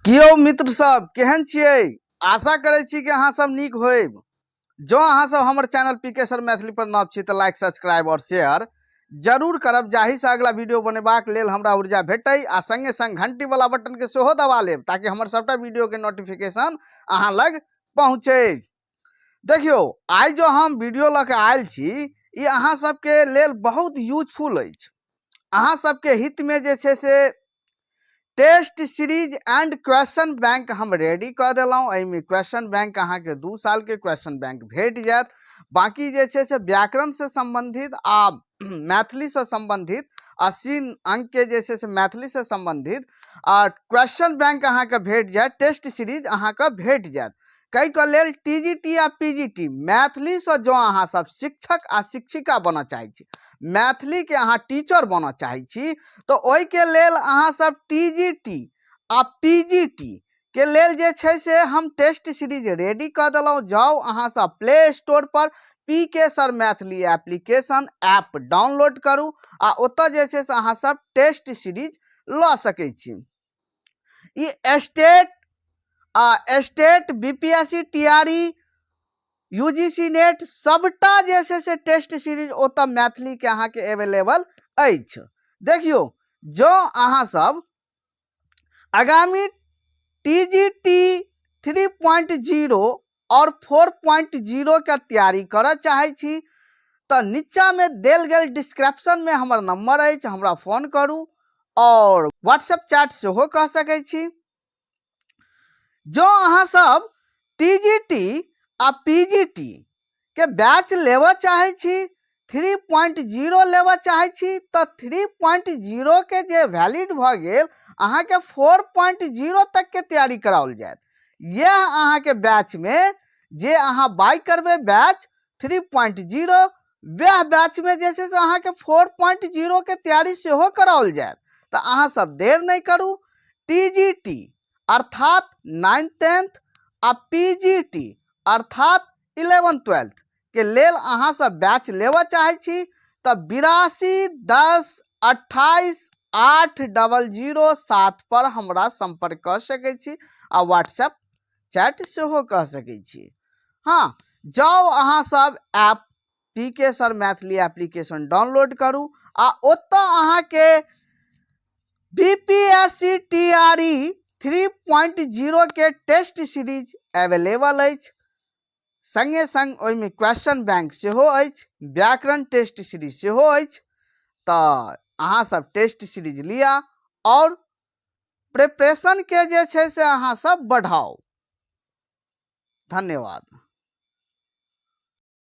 कियो मित्र सब केहन छियै। आशा करै छी कि अहाँ सब नीक होइब। जो अहाँ सब हमर चैनल पीके सर मैथिली पर नव छी तऽ लाइक सब्सक्राइब और शेयर जरूर करब, जाहि से अगला वीडियो बनेबाक लेल हमरा ऊर्जा भेटै आ संगे संग घंटी वाला बटन के सेहो दबा लेब ताकि हमर सबटा वीडियो के नोटिफिकेशन अहाँ लग पहुँचे। देखियो आइ जो हम वीडियो लऽ के आयल छी ई अहाँ सबके लेल बहुत यूजफुल अछि। अहाँ सबके हित में जे छै से test series and question bank हम रेडी कर दिलौं। एहिमे क्वेश्चन बैंक अहाँ के 2 साल के क्वेश्चन बैंक भेट जायत। बाकी जे छै से व्याकरण से संबंधित आ मैथिली से संबंधित 80 अंक के जे छै से मैथिली से संबंधित क्वेश्चन बैंक अहाँ के भेट जायत। टेस्ट सीरीज अहाँ के भेट जायत। कई के लेल टीजीटी आ पीजीटी मैथिली से जो अहाँ सब शिक्षक आ शिक्षिका बनना चाहे छी, मैथिली के अहाँ टीचर बनना चाहे छी, तो ओहि के लेल अहाँ सब टीजीटी आ पीजीटी के लेल जे छै से हम टेस्ट सीरीज रेडी कर दिलौं। जाओ अहाँ सब प्ले स्टोर पर P K sir Maithili application app download करू आ ओतऽ जे छै से अहाँ सब टेस्ट सीरीज लऽ सकै छी। ई state BPSC TRE UGC NET सबटा जे छै से टेस्ट सीरीज ओतऽ मैथिली के अहाँ के अवेलेबल अछि। देखियो जो अहाँ सब आगामी टीजीटी 3.0 और 4.0 के तैयारी करऽ चाहे छी तो नीचा में देल गेल डिस्क्रिप्शन में हमर नंबर अछि, हमरा फोन करू और व्हाट्सएप चैट सेहो कह सकै छी। जो अहाँ सब टीजीटी आ पीजीटी के बैच लेवा चाहे छी, 3.0 लेवा चाहे छी तो 3.0 के जे वैलिड भ गेल अहाँ के 4.0 तक के तैयारी कराओल जायत। यह अहाँ के बैच में जे अहाँ बाय करबे बैच 3.0 वह बैच में जे से अहाँ के 4.0 के तैयारी सेहो कराओल जायत। तो अहाँ सब देर नहीं करू, टीजीटी अर्थात 9th 10th आ पीजीटी अर्थात 11th 12th के लेल अहाँ सब बैच लेवा चाहे छी तो 82 10 28 8007 पर हमरा संपर्क कर सकै छी आ व्हाट्सएप चैट सेहो कह सकै छी। हाँ, जाओ अहाँ सब ऐप पीके सर मैथिली एप्लीकेशन डाउनलोड करू आ ओतऽ अहाँ के बीपीएससी टीआरई 3.0 के टेस्ट सीरीज अवेलेबल अछि। संगे संग ओहि में क्वेश्चन बैंक सेहो अछि, व्याकरण टेस्ट सीरीज सेहो अछि। तो अहाँ सब टेस्ट सीरीज लिया और प्रिपरेशन के जे छै से अहाँ सब बढ़ाओ। धन्यवाद।